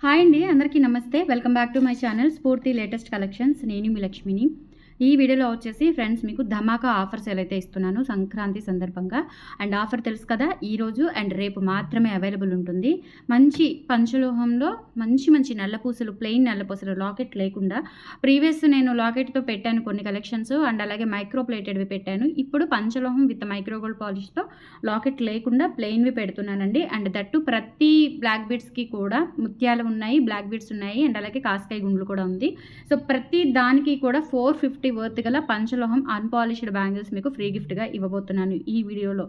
Hi అండి, అందరికీ నమస్తే. Welcome back to my channel స్ఫూర్తి లేటెస్ట్ కలెక్షన్స్. నేను మీ లక్ష్మిని. ఈ వీడియోలో వచ్చేసి ఫ్రెండ్స్ మీకు ధమాకా ఆఫర్స్ అయితే ఇస్తున్నాను సంక్రాంతి సందర్భంగా. అండ్ ఆఫర్ తెలుసు కదా, ఈరోజు అండ్ రేపు మాత్రమే అవైలబుల్ ఉంటుంది. మంచి పంచలోహంలో మంచి నల్ల పూసలు, ప్లెయిన్ నల్ల పూసలు, లాకెట్ లేకుండా. ప్రీవియస్ నేను లాకెట్తో పెట్టాను కొన్ని కలెక్షన్స్, అండ్ అలాగే మైక్రో ప్లేటెడ్వి పెట్టాను. ఇప్పుడు పంచలోహం విత్ మైక్రో గోల్డ్ పాలిష్తో లాకెట్ లేకుండా ప్లెయిన్వి పెడుతున్నానండి. అండ్ దట్టు ప్రతి బ్లాక్ బీడ్స్కి కూడా ముత్యాలు ఉన్నాయి, బ్లాక్ బీడ్స్ ఉన్నాయి, అండ్ అలాగే కాస్కాయ గుండ్లు కూడా ఉంది. సో ప్రతి దానికి కూడా 450 వర్త్ గల పంచలోహం అన్పాలిష్డ్ బ్యాంగిల్స్ మీకు ఫ్రీ గిఫ్ట్గా ఇవ్వబోతున్నాను ఈ వీడియోలో.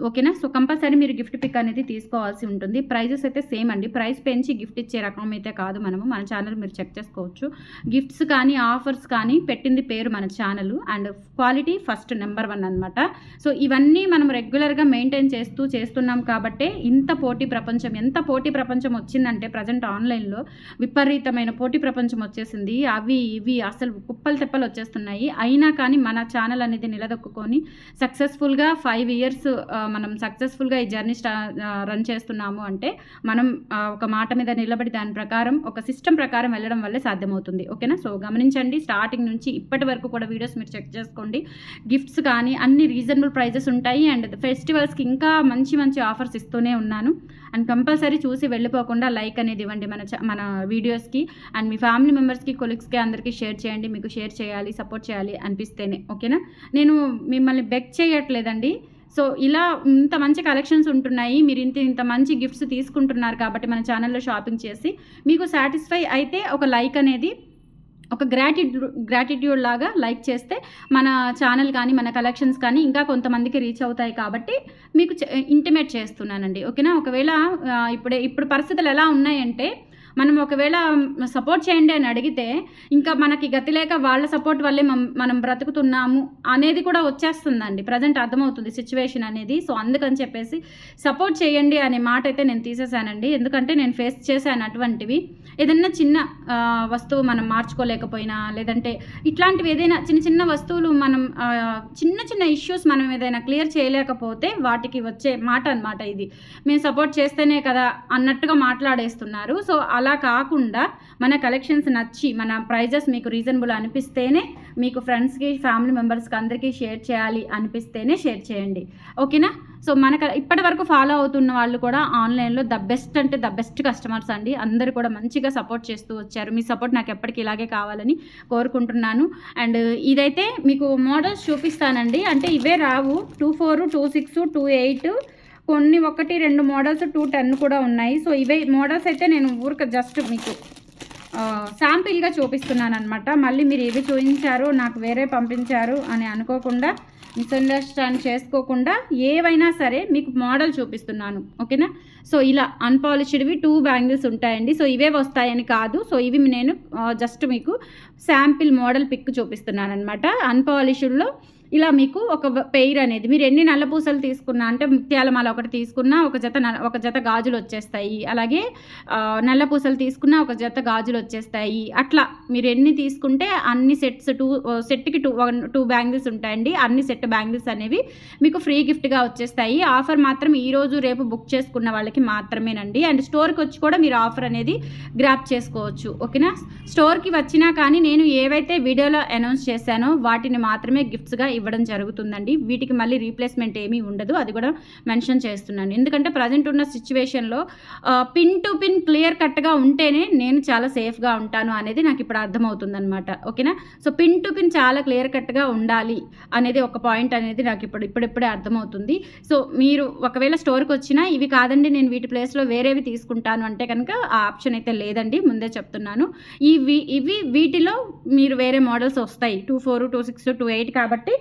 ఓకేనా? సో కంపల్సరీ మీరు గిఫ్ట్ పిక్ అనేది తీసుకోవాల్సి ఉంటుంది. ప్రైజెస్ అయితే సేమ్ అండి. ప్రైస్ పెంచి గిఫ్ట్ ఇచ్చే రకం అయితే కాదు. మన ఛానల్ మీరు చెక్ చేసుకోవచ్చు. గిఫ్ట్స్ కానీ ఆఫర్స్ కానీ పెట్టింది పేరు మన channel, and quality first number 1 అనమాట. సో ఇవన్నీ మనం రెగ్యులర్గా మెయింటైన్ చేస్తున్నాం కాబట్టే ఇంత పోటీ ప్రపంచం, ఎంత పోటీ ప్రపంచం వచ్చిందంటే ప్రజెంట్ ఆన్లైన్లో విపరీతమైన పోటీ ప్రపంచం వచ్చేసింది. అవి ఇవి అసలు కుప్పలు తెప్పలు వచ్చేస్తున్నాయి. అయినా కానీ మన ఛానల్ అనేది నిలదొక్కుని సక్సెస్ఫుల్గా 5 ఇయర్స్ మనం సక్సెస్ఫుల్గా ఈ జర్నీ రన్ చేస్తున్నాము అంటే మనం ఒక మాట మీద నిలబడి దాని ప్రకారం ఒక సిస్టమ్ ప్రకారం వెళ్ళడం వల్లే సాధ్యమవుతుంది. ఓకేనా? సో గమనించండి, స్టార్టింగ్ నుంచి ఇప్పటి వరకు కూడా వీడియోస్ మీరు చెక్ చేసుకోండి. గిఫ్ట్స్ కానీ అన్ని రీజనబుల్ ప్రైజెస్ ఉంటాయి. అండ్ ఫెస్టివల్స్కి ఇంకా మంచి ఆఫర్స్ ఇస్తూనే ఉన్నాను. అండ్ కంపల్సరీ చూసి వెళ్ళిపోకుండా లైక్ అనేది ఇవ్వండి మన వీడియోస్కి. అండ్ మీ ఫ్యామిలీ మెంబర్స్కి, కొలీగ్స్కి అందరికీ షేర్ చేయండి. మీకు షేర్ చేయాలి, సపోర్ట్ చేయాలి అనిపిస్తేనే. ఓకేనా? నేను మిమ్మల్ని బెగ్ చేయట్లేదండి. సో ఇలా ఇంత మంచి కలెక్షన్స్ ఉంటున్నాయి, మీరు ఇంత మంచి గిఫ్ట్స్ తీసుకుంటున్నారు కాబట్టి మన ఛానల్లో షాపింగ్ చేసి మీకు సాటిస్ఫై అయితే ఒక లైక్ అనేది ఒక గ్రాటిట్యూడ్ లాగా లైక్ చేస్తే మన ఛానల్ కానీ మన కలెక్షన్స్ కానీ ఇంకా కొంతమందికి రీచ్ అవుతాయి కాబట్టి మీకు ఇంటిమేట్ చేస్తున్నానండి. ఓకేనా? ఒకవేళ ఇప్పుడు పరిస్థితులు ఎలా ఉన్నాయంటే మనం ఒకవేళ సపోర్ట్ చేయండి అని అడిగితే ఇంకా మనకి గతి లేక వాళ్ళ సపోర్ట్ వల్లే మనం బ్రతుకుతున్నాము అనేది కూడా వచ్చేస్తుందండి. ప్రజెంట్ అర్థమవుతుంది సిచ్యువేషన్ అనేది. సో అందుకని చెప్పేసి సపోర్ట్ చేయండి అనే మాట అయితే నేను తీసేసానండి. ఎందుకంటే నేను ఫేస్ చేశాను అటువంటివి. ఏదన్నా చిన్న వస్తువు మనం మార్చుకోలేకపోయినా, లేదంటే ఇట్లాంటివి ఏదైనా చిన్న వస్తువులు మనం చిన్న ఇష్యూస్ మనం ఏదైనా క్లియర్ చేయలేకపోతే వాటికి వచ్చే మాట అనమాట ఇది. మేము సపోర్ట్ చేస్తేనే కదా అన్నట్టుగా మాట్లాడేస్తున్నారు. సో అలా కాకుండా మన కలెక్షన్స్ నచ్చి మన ప్రైజెస్ మీకు రీజనబుల్ అనిపిస్తేనే, మీకు ఫ్రెండ్స్కి, ఫ్యామిలీ మెంబర్స్కి అందరికీ షేర్ చేయాలి అనిపిస్తేనే షేర్ చేయండి. ఓకేనా? సో ఇప్పటి వరకు ఫాలో అవుతున్న వాళ్ళు కూడా ఆన్లైన్లో ద బెస్ట్ కస్టమర్స్ అండి. అందరూ కూడా మంచిగా సపోర్ట్ చేస్తూ వచ్చారు. మీ సపోర్ట్ నాకు ఎప్పటికీ ఇలాగే కావాలని కోరుకుంటున్నాను. అండ్ ఇదైతే మీకు మోడల్స్ చూపిస్తానండి. అంటే ఇవే రావు. 24, 26, 28, కొన్ని 1, 2 మోడల్స్ 210 కూడా ఉన్నాయి. సో ఇవే మోడల్స్ అయితే నేను ఊరికి జస్ట్ మీకు శాంపిల్గా చూపిస్తున్నాను అనమాట. మళ్ళీ మీరు ఇవి చూపించారు నాకు వేరే పంపించారు అని అనుకోకుండా, మిస్అండర్స్టాండ్ చేసుకోకుండా ఏవైనా సరే మీకు మోడల్ చూపిస్తున్నాను. ఓకేనా? సో ఇలా అన్పాలిష్డ్వి 2 బ్యాంగిల్స్ ఉంటాయండి. సో ఇవే వస్తాయని కాదు. సో ఇవి నేను జస్ట్ మీకు శాంపిల్ మోడల్ పిక్ చూపిస్తున్నాను అనమాట. అన్పాలిష్డ్లో ఇలా మీకు ఒక పెయిర్ అనేది మీరు ఎన్ని నల్ల పూసలు తీసుకున్నా, అంటే ముత్యాల మాల ఒకటి తీసుకున్నా ఒక జత గాజులు వచ్చేస్తాయి. అలాగే నల్ల పూసలు తీసుకున్నా ఒక జత గాజులు వచ్చేస్తాయి. అట్లా మీరు ఎన్ని తీసుకుంటే అన్ని సెట్కి 2 బ్యాంగిల్స్ ఉంటాయండి. అన్ని సెట్ బ్యాంగిల్స్ అనేవి మీకు ఫ్రీ గిఫ్ట్గా వచ్చేస్తాయి. ఆఫర్ మాత్రం ఈరోజు రేపు బుక్ చేసుకున్న వాళ్ళకి మాత్రమేనండి. అండ్ స్టోర్కి వచ్చి కూడా మీరు ఆఫర్ అనేది గ్రాప్ చేసుకోవచ్చు. ఓకేనా? స్టోర్కి వచ్చినా కానీ నేను ఏవైతే వీడియోలో అనౌన్స్ చేశానో వాటిని మాత్రమే గిఫ్ట్స్గా ఇవ్వడం జరుగుతుందండి. వీటికి మళ్ళీ రీప్లేస్మెంట్ ఏమీ ఉండదు. అది కూడా మెన్షన్ చేస్తున్నాను. ఎందుకంటే ప్రజెంట్ ఉన్న సిచ్యువేషన్లో పిన్ టు పిన్ క్లియర్ కట్గా ఉంటేనే నేను చాలా సేఫ్గా ఉంటాను అనేది నాకు ఇప్పుడు అర్థమవుతుంది అనమాట. ఓకేనా? సో పిన్ టు పిన్ చాలా క్లియర్ కట్గా ఉండాలి అనేది ఒక పాయింట్ అనేది నాకు ఇప్పుడిప్పుడే అర్థమవుతుంది. సో మీరు ఒకవేళ స్టోర్కి వచ్చినా ఇవి కాదండి నేను వీటి ప్లేస్లో వేరేవి తీసుకుంటాను అంటే కనుక ఆ ఆప్షన్ అయితే లేదండి. ముందే చెప్తున్నాను. వీటిలో మీరు వేరే మోడల్స్ వస్తాయి. 24, 26, 28 కాబట్టి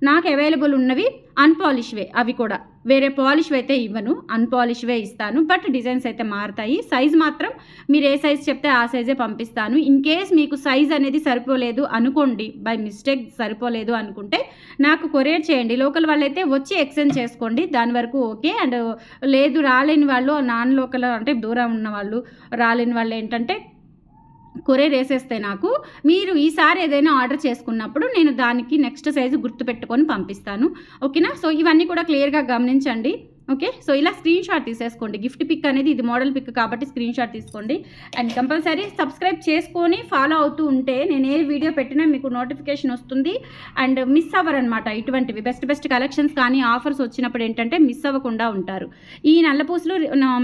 నాకు అవైలబుల్ ఉన్నవి అన్పాలిష్వే. అవి కూడా వేరే పాలిష్వి అయితే ఇవ్వను, అన్పాలిష్వే ఇస్తాను. బట్ డిజైన్స్ అయితే మారుతాయి. సైజ్ మాత్రం మీరు ఏ సైజ్ చెప్తే ఆ సైజే పంపిస్తాను. ఇన్ కేస్ మీకు సైజ్ అనేది సరిపోలేదు అనుకోండి, బై మిస్టేక్ సరిపోలేదు అనుకుంటే నాకు కొరియర్ చేయండి. లోకల్ వాళ్ళైతే వచ్చి ఎక్స్చేంజ్ చేసుకోండి, దాని వరకు ఓకే. అండ్ లేదు రాలేని వాళ్ళు, నాన్ లోకల్ అంటే దూరం ఉన్న వాళ్ళు, రాలేని వాళ్ళు ఏంటంటే కొరియర్ వేసేస్తే నాకు మీరు ఈసారి ఏదైనా ఆర్డర్ చేసుకున్నప్పుడు నేను దానికి నెక్స్ట్ సైజు గుర్తుపెట్టుకొని పంపిస్తాను. ఓకేనా? సో ఇవన్నీ కూడా క్లియర్గా గమనించండి. ఓకే. సో ఇలా స్క్రీన్ షాట్ తీసేసుకోండి. గిఫ్ట్ పిక్ అనేది ఇది మోడల్ పిక్ కాబట్టి స్క్రీన్ షాట్ తీసుకోండి. అండ్ కంపల్సరీ సబ్స్క్రైబ్ చేసుకొని ఫాలో అవుతూ ఉంటే నేను ఏ వీడియో పెట్టినా మీకు నోటిఫికేషన్ వస్తుంది. అండ్ మిస్ అవ్వరనమాట. ఇటువంటివి బెస్ట్ కలెక్షన్స్ కానీ ఆఫర్స్ వచ్చినప్పుడు ఏంటంటే మిస్ అవ్వకుండా ఉంటారు. ఈ నల్లపూసలు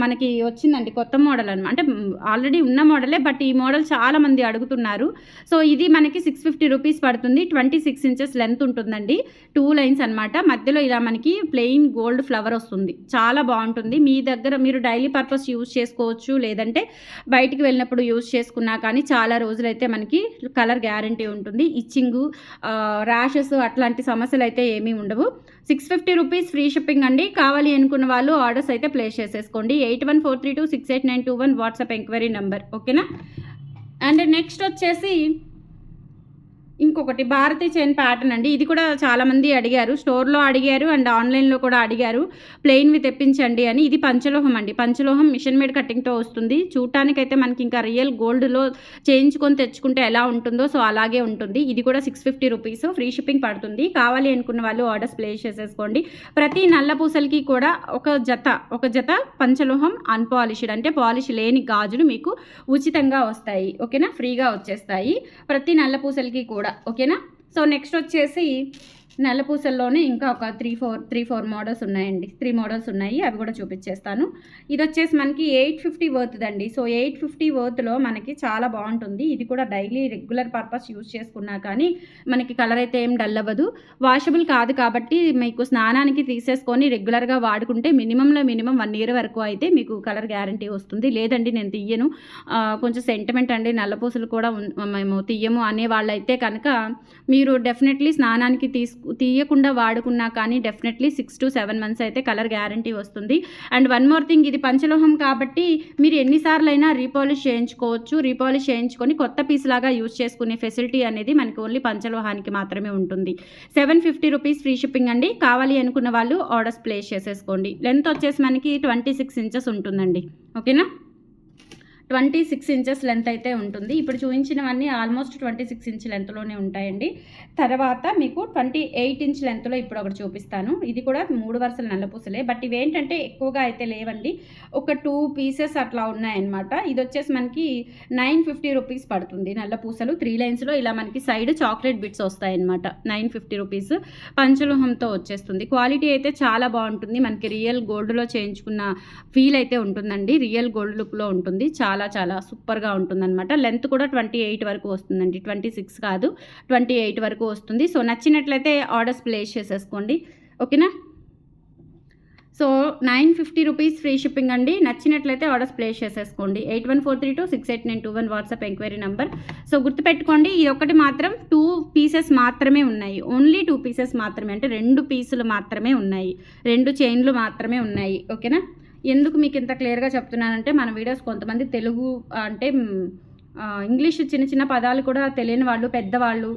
మనకి వచ్చిందండి కొత్త మోడల్ అనమాట. అంటే ఆల్రెడీ ఉన్న మోడలే, బట్ ఈ మోడల్ చాలామంది అడుగుతున్నారు. సో ఇది మనకి 650 రూపీస్ పడుతుంది. 26 ఇంచెస్ లెంత్ ఉంటుందండి. 2 లైన్స్ అనమాట. మధ్యలో ఇలా మనకి ప్లెయిన్ గోల్డ్ ఫ్లవర్ వస్తుంది. చాలా బాగుంటుంది. మీ దగ్గర మీరు డైలీ పర్పస్ యూజ్ చేసుకోవచ్చు, లేదంటే బయటికి వెళ్ళినప్పుడు యూజ్ చేసుకున్నా కానీ చాలా రోజులైతే మనకి కలర్ గ్యారంటీ ఉంటుంది. ఇచ్చింగు, ర్యాషెస్ అట్లాంటి సమస్యలు అయితే ఏమీ ఉండవు. 650 రూపీస్ ఫ్రీ షిప్పింగ్ అండి. కావాలి అనుకున్న వాళ్ళు ఆర్డర్స్ అయితే ప్లేస్ చేసేసుకోండి. 8143268921 వాట్సాప్ ఎంక్వైరీ నెంబర్. ఓకేనా. అండ్ నెక్స్ట్ వచ్చేసి ఇంకొకటి భారతీ చైన్ ప్యాటర్న్ అండి. ఇది కూడా చాలామంది అడిగారు, స్టోర్లో అడిగారు అండ్ ఆన్లైన్లో కూడా అడిగారు ప్లెయిన్వి తెప్పించండి అని. ఇది పంచలోహం అండి. పంచలోహం మిషన్ మేడ్ కటింగ్తో వస్తుంది. చూడటానికైతే మనకి ఇంకా రియల్ గోల్డ్లో చేయించుకొని తెచ్చుకుంటే ఎలా ఉంటుందో సో అలాగే ఉంటుంది. ఇది కూడా 650 రూపీస్ ఫ్రీ షిప్పింగ్ పడుతుంది. కావాలి అనుకున్న వాళ్ళు ఆర్డర్స్ ప్లేస్ చేసేసుకోండి. ప్రతి నల్ల పూసలకి కూడా ఒక జత పంచలోహం అన్పాలిష్డ్ అంటే పాలిష్ లేని గాజులు మీకు ఉచితంగా వస్తాయి. ఓకేనా, ఫ్రీగా వచ్చేస్తాయి ప్రతి నల్ల పూసలకి కూడా. ఓకేనా. సో నెక్స్ట్ వచ్చేసి నల్లపూసల్లోనే ఇంకా ఒక 3-4 మోడల్స్ ఉన్నాయండి. 3 మోడల్స్ ఉన్నాయి, అవి కూడా చూపించేస్తాను. ఇది వచ్చేసి మనకి 850 వర్త్ అండి. సో 850 వర్త్లో మనకి చాలా బాగుంటుంది. ఇది కూడా డైలీ రెగ్యులర్ పర్పస్ యూజ్ చేసుకున్నా కానీ మనకి కలర్ అయితే ఏం డల్ అవ్వదు. వాషబుల్ కాదు కాబట్టి మీకు స్నానానికి తీసేసుకొని రెగ్యులర్గా వాడుకుంటే మినిమంలో మినిమం 1 ఇయర్ వరకు అయితే మీకు కలర్ గ్యారంటీ వస్తుంది. లేదండి నేను తీయను, కొంచెం సెంటిమెంట్ అండి, నల్లపూసలు కూడా మేము తీయము అనే వాళ్ళైతే కనుక మీరు డెఫినెట్లీ స్నానానికి తీయకుండా వాడుకున్నా కానీ డెఫినెట్లీ 6 to 7 months అయితే కలర్ గ్యారంటీ వస్తుంది. అండ్ వన్ మోర్ థింగ్, ఇది పంచలోహం కాబట్టి మీరు ఎన్నిసార్లు అయినా రీపాలిష్ చేయించుకోవచ్చు. రీపాలిష్ చేయించుకొని కొత్త పీస్ లాగా యూజ్ చేసుకునే ఫెసిలిటీ అనేది మనకి ఓన్లీ పంచలోహానికి మాత్రమే ఉంటుంది. 750 రూపీస్ ఫ్రీ షిప్పింగ్ అండి. కావాలి అనుకున్న వాళ్ళు ఆర్డర్స్ ప్లేస్ చేసేసుకోండి. లెంత్ వచ్చేసి మనకి 26 ఇంచెస్ ఉంటుందండి. ఓకేనా, 26 ఇంచెస్ లెంత్ అయితే ఉంటుంది. ఇప్పుడు చూపించినవన్నీ ఆల్మోస్ట్ 26 ఇంచ్ లెంత్లోనే ఉంటాయండి. తర్వాత మీకు 28 ఇంచ్ లెంత్లో ఇప్పుడు ఒకటి చూపిస్తాను. ఇది కూడా 3 వరుసల నల్లపూసలే, బట్ ఇవేంటంటే ఎక్కువగా అయితే లేవండి, ఒక 2 పీసెస్ అట్లా ఉన్నాయన్నమాట. ఇది వచ్చేసి మనకి 950 రూపీస్ పడుతుంది. నల్లపూసలు 3 లైన్స్లో ఇలా మనకి సైడ్ చాక్లెట్ బిట్స్ వస్తాయన్నమాట. 950 రూపీస్ పంచలోహంతో వచ్చేస్తుంది. క్వాలిటీ అయితే చాలా బాగుంటుంది. మనకి రియల్ గోల్డ్లో చేయించుకున్న ఫీల్ అయితే ఉంటుందండి. రియల్ గోల్డ్ లుక్లో ఉంటుంది. చాలా చాలా సూపర్గా ఉంటుందన్నమాట. లెంత్ కూడా 28 వరకు వస్తుందండి. 26 కాదు, 28 వరకు వస్తుంది. సో నచ్చినట్లయితే ఆర్డర్స్ ప్లేస్ చేసేసుకోండి. ఓకేనా. సో 950 రూపీస్ ఫ్రీ షిప్పింగ్ అండి. నచ్చినట్లయితే ఆర్డర్స్ ప్లేస్ చేసేసుకోండి. 8143268921 వాట్సాప్ ఎంక్వైరీ నెంబర్. సో గుర్తుపెట్టుకోండి, ఇది ఒకటి మాత్రం 2 పీసెస్ మాత్రమే ఉన్నాయి. ఓన్లీ 2 పీసెస్ మాత్రమే, అంటే 2 పీసులు మాత్రమే ఉన్నాయి, 2 చైన్లు మాత్రమే ఉన్నాయి. ఓకేనా. ఎందుకు మీకు ఇంత క్లియర్గా చెప్తున్నానంటే మన వీడియోస్ కొంతమంది తెలుగు అంటే ఇంగ్లీష్ చిన్న చిన్న పదాలు కూడా తెలియని వాళ్ళు, పెద్దవాళ్ళు,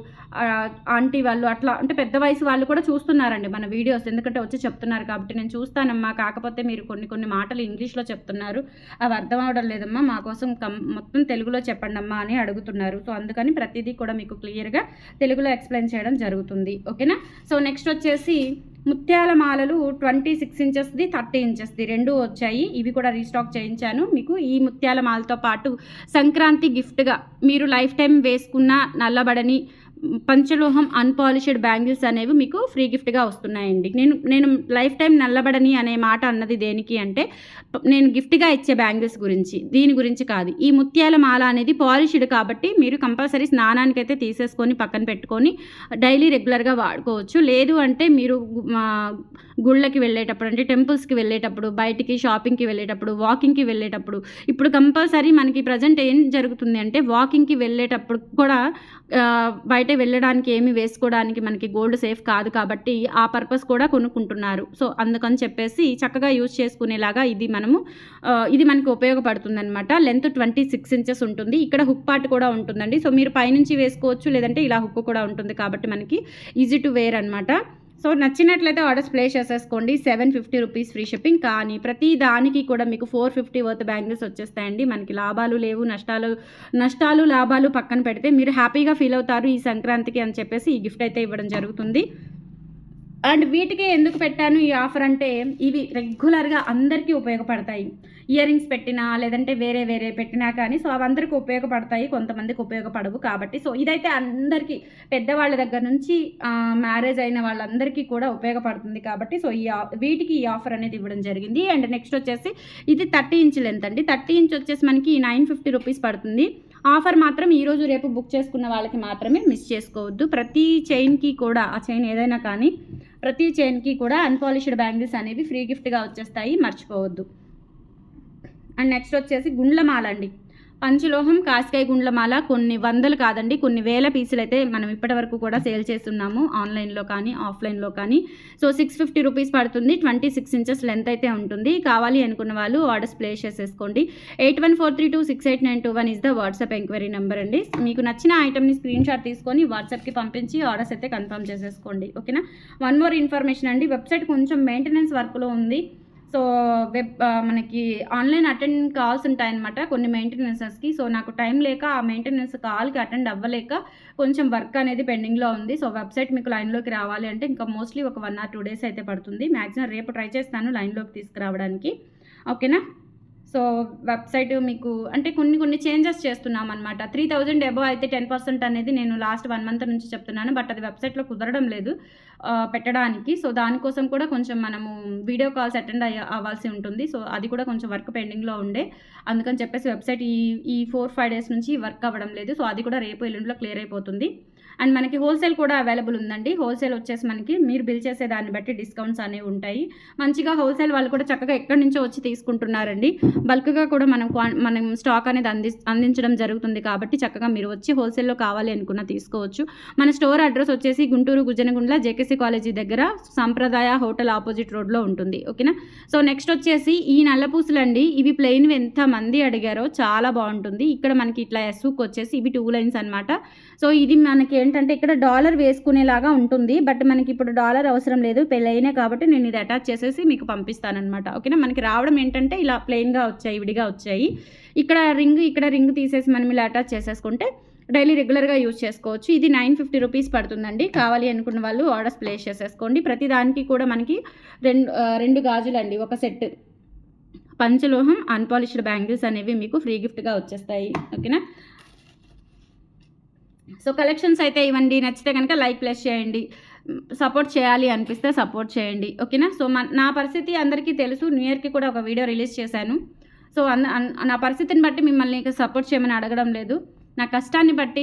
ఆంటీ వాళ్ళు అట్లా అంటే పెద్ద వయసు వాళ్ళు కూడా చూస్తున్నారండి మన వీడియోస్. ఎందుకంటే వచ్చి చెప్తున్నారు కాబట్టి నేను చూస్తానమ్మా, కాకపోతే మీరు కొన్ని మాటలు ఇంగ్లీష్లో చెప్తున్నారు, అవి అర్థం అవడం లేదమ్మా, మా కోసం మొత్తం తెలుగులో చెప్పండి అమ్మా అని అడుగుతున్నారు. సో అందుకని ప్రతిదీ కూడా మీకు క్లియర్గా తెలుగులో ఎక్స్ప్లెయిన్ చేయడం జరుగుతుంది. ఓకేనా. సో నెక్స్ట్ వచ్చేసి ముత్యాల మాలలు 26 ఇంచెస్ది 30 ఇంచెస్ది 2 వచ్చాయి. ఇవి కూడా రీస్టాక్ చేయించాను మీకు. ఈ ముత్యాల మాలతో పాటు సంక్రాంతి గిఫ్ట్గా మీరు లైఫ్ టైం వేసుకున్న నల్లబడని పంచలోహం అన్పాలిష్డ్ బ్యాంగిల్స్ అనేవి మీకు ఫ్రీ గిఫ్ట్గా వస్తున్నాయండి. నేను లైఫ్ టైం నల్లబడని అనే మాట అన్నది దేనికి అంటే నేను గిఫ్ట్గా ఇచ్చే బ్యాంగిల్స్ గురించి, దీని గురించి కాదు. ఈ ముత్యాల మాల అనేది పాలిష్డ్ కాబట్టి మీరు కంపల్సరీ స్నానానికైతే తీసేసుకొని పక్కన పెట్టుకొని డైలీ రెగ్యులర్గా వాడుకోవచ్చు. లేదు అంటే మీరు గుళ్ళకి వెళ్ళేటప్పుడు, అంటే టెంపుల్స్కి వెళ్ళేటప్పుడు, బయటికి షాపింగ్కి వెళ్ళేటప్పుడు, వాకింగ్కి వెళ్ళేటప్పుడు, ఇప్పుడు కంపల్సరీ మనకి ప్రజెంట్ ఏం జరుగుతుంది అంటే వాకింగ్కి వెళ్ళేటప్పుడు కూడా బయట వెళ్ళడానికి ఏమి వేసుకోవడానికి మనకి గోల్డ్ సేఫ్ కాదు కాబట్టి ఆ పర్పస్ కూడా కొనుక్కుంటున్నారు. సో అందుకని చెప్పేసి చక్కగా యూజ్ చేసుకునేలాగా ఇది మనకి ఉపయోగపడుతుంది అనమాట. లెంత్ 26 ఇంచెస్ ఉంటుంది. ఇక్కడ హుక్ పార్ట్ కూడా ఉంటుందండి. సో మీరు పైనుంచి వేసుకోవచ్చు, లేదంటే ఇలా హుక్ కూడా ఉంటుంది కాబట్టి మనకి ఈజీ టు వేర్ అనమాట. సో నచ్చినట్లయితే ఆర్డర్స్ ప్లేస్ చేసేసుకోండి. 750 రూపీస్ ఫ్రీ షిప్పింగ్. కానీ ప్రతి దానికి కూడా మీకు 450 వర్త్ బ్యాంగిల్స్ వచ్చేస్తాయండి. మనకి లాభాలు లేవు, నష్టాలు లాభాలు పక్కన పెడితే మీరు హ్యాపీగా ఫీల్ అవుతారు ఈ సంక్రాంతికి అని చెప్పేసి ఈ గిఫ్ట్ అయితే ఇవ్వడం జరుగుతుంది. అండ్ వీటికే ఎందుకు పెట్టాను ఈ ఆఫర్ అంటే, ఇవి రెగ్యులర్గా అందరికీ ఉపయోగపడతాయి. ఇయర్ రింగ్స్ పెట్టినా, లేదంటే వేరే వేరే పెట్టినా కానీ సో అవందరికీ ఉపయోగపడతాయి, కొంతమందికి ఉపయోగపడవు. కాబట్టి సో ఇదైతే అందరికీ, పెద్దవాళ్ళ దగ్గర నుంచి మ్యారేజ్ అయిన వాళ్ళందరికీ కూడా ఉపయోగపడుతుంది. కాబట్టి సో వీటికి ఈ ఆఫర్ అనేది ఇవ్వడం జరిగింది. అండ్ నెక్స్ట్ వచ్చేసి ఇది 30 ఇంచ్ లెంత్ అండి. 30 ఇంచ్ వచ్చేసి మనకి 950 రూపీస్ పడుతుంది. ఆఫర్ మాత్రం ఈరోజు రేపు బుక్ చేసుకున్న వాళ్ళకి మాత్రమే మిస్ చేసుకోవద్దు. ప్రతి చైన్కి కూడా, ఆ చైన్ ఏదైనా కానీ ప్రతి చైన్కి కూడా అన్పాలిష్డ్ బ్యాంగిల్స్ అనేవి ఫ్రీ గిఫ్ట్గా వచ్చేస్తాయి, మర్చిపోవద్దు. అండ్ నెక్స్ట్ వచ్చేసి గుండ్లమాల అండి. పంచలోహం కాస్కాయ గుండ్లమాల కొన్ని వందలు కాదండి, కొన్ని వేల పీసులు అయితే మనం ఇప్పటి వరకు కూడా సేల్ చేస్తున్నాము, ఆన్లైన్లో కానీ ఆఫ్లైన్లో కానీ. సో 650 రూపీస్ పడుతుంది. 26 ఇంచెస్ లెంత్ అయితే ఉంటుంది. కావాలి అనుకున్న వాళ్ళు ఆర్డర్స్ ప్లేస్ చేసేసుకోండి. 8143268921 is the WhatsApp enquiry number అండి. మీకు నచ్చిన ఐటమ్ని స్క్రీన్ షాట్ తీసుకొని వాట్సాప్కి పంపించి ఆర్డర్స్ అయితే కన్ఫర్మ్ చేసేసుకోండి. ఓకేనా. వన్ మోర్ ఇన్ఫర్మేషన్ అండి, వెబ్సైట్ కొంచెం మెయింటెనెన్స్ వర్క్లో ఉంది. సో మనకి ఆన్లైన్ అటెండ్ కాల్స్ ఉంటాయన్నమాట కొన్ని మెయింటెనెన్సెస్కి. సో నాకు టైం లేక ఆ మెయింటెనెన్స్ కాల్కి అటెండ్ అవ్వలేక కొంచెం వర్క్ అనేది పెండింగ్లో ఉంది. సో వెబ్సైట్ మీకు లైన్లోకి రావాలి అంటే ఇంకా మోస్ట్లీ ఒక 1 or 2 days అయితే పడుతుంది. మ్యాక్సిమం రేపు ట్రై చేస్తాను లైన్లోకి తీసుకురావడానికి. ఓకేనా. సో వెబ్సైట్ మీకు అంటే కొన్ని చేంజెస్ చేస్తున్నాం అనమాట. 3000 అబోవ్ అయితే 10% అనేది నేను లాస్ట్ 1 month నుంచి చెప్తున్నాను. బట్ అది వెబ్సైట్లో కుదరడం లేదు పెట్టడానికి. సో దానికోసం కూడా కొంచెం మనము వీడియో కాల్స్ అటెండ్ అవ్వాల్సి ఉంటుంది. సో అది కూడా కొంచెం వర్క్ పెండింగ్లో ఉండే, అందుకని చెప్పేసి వెబ్సైట్ ఈ 4-5 days నుంచి వర్క్ అవ్వడం లేదు. సో అది కూడా రేపు ఎల్లుండిలో క్లియర్ అయిపోతుంది. అండ్ మనకి హోల్సేల్ కూడా అవైలబుల్ ఉందండి. హోల్సేల్ వచ్చేసి మనకి మీరు బిల్ చేసే దాన్ని బట్టి డిస్కౌంట్స్ అనేవి ఉంటాయి. మంచిగా హోల్సేల్ వాళ్ళు కూడా చక్కగా ఎక్కడి నుంచో వచ్చి తీసుకుంటున్నారండి. బల్క్గా కూడా మనం స్టాక్ అనేది అందించడం జరుగుతుంది. కాబట్టి చక్కగా మీరు వచ్చి హోల్సేల్లో కావాలి అనుకున్న తీసుకోవచ్చు. మన స్టోర్ అడ్రస్ వచ్చేసి గుంటూరు గుజ్జనగుండ్ల జేకేసీ కాలేజీ దగ్గర సంప్రదాయ హోటల్ ఆపోజిట్ రోడ్లో ఉంటుంది. ఓకేనా. సో నెక్స్ట్ వచ్చేసి ఈ నల్లపూసలండి. ఇవి ప్లెయిన్వి ఎంతమంది అడిగారో, చాలా బాగుంటుంది. ఇక్కడ మనకి ఇట్లా ఎస్వుక్ వచ్చేసి ఇవి 2 lines అనమాట. సో ఇది మనకి ఏంటంటే ఇక్కడ డాలర్ వేసుకునేలాగా ఉంటుంది. బట్ మనకి ఇప్పుడు డాలర్ అవసరం లేదు, పెళ్ళైనా కాబట్టి నేను ఇది అటాచ్ చేసేసి మీకు పంపిస్తానమాట. ఓకేనా. మనకి రావడం ఏంటంటే ఇలా ప్లెయిన్గా వచ్చాయి, విడిగా వచ్చాయి. ఇక్కడ రింగ్ తీసేసి మనం ఇలా అటాచ్ చేసేసుకుంటే డైలీ రెగ్యులర్గా యూజ్ చేసుకోవచ్చు. ఇది 950 రూపీస్ పడుతుందండి. కావాలి అనుకున్న వాళ్ళు ఆర్డర్స్ ప్లేస్ చేసేసుకోండి. ప్రతి దానికి కూడా మనకి 2 గాజులండి, ఒక సెట్ పంచలోహం అన్పాలిష్డ్ బ్యాంగిల్స్ అనేవి మీకు ఫ్రీ గిఫ్ట్గా వచ్చేస్తాయి. ఓకేనా. సో కలెక్షన్స్ అయితే ఇవ్వండి. నచ్చితే కనుక లైక్ ప్లస్ చేయండి. సపోర్ట్ చేయాలి అనిపిస్తే సపోర్ట్ చేయండి. ఓకేనా. సో నా పరిస్థితి అందరికీ తెలుసు. న్యూ ఇయర్కి కూడా ఒక వీడియో రిలీజ్ చేశాను. సో నా పరిస్థితిని బట్టి మిమ్మల్ని సపోర్ట్ చేయమని అడగడం లేదు. నా కష్టాన్ని బట్టి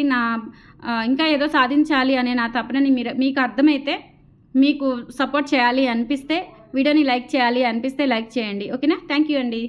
ఇంకా ఏదో సాధించాలి అనే నా తపనని మీకు అర్థమైతే, మీకు సపోర్ట్ చేయాలి అనిపిస్తే, వీడియోని లైక్ చేయాలి అనిపిస్తే లైక్ చేయండి. ఓకేనా. థ్యాంక్ యూ అండి.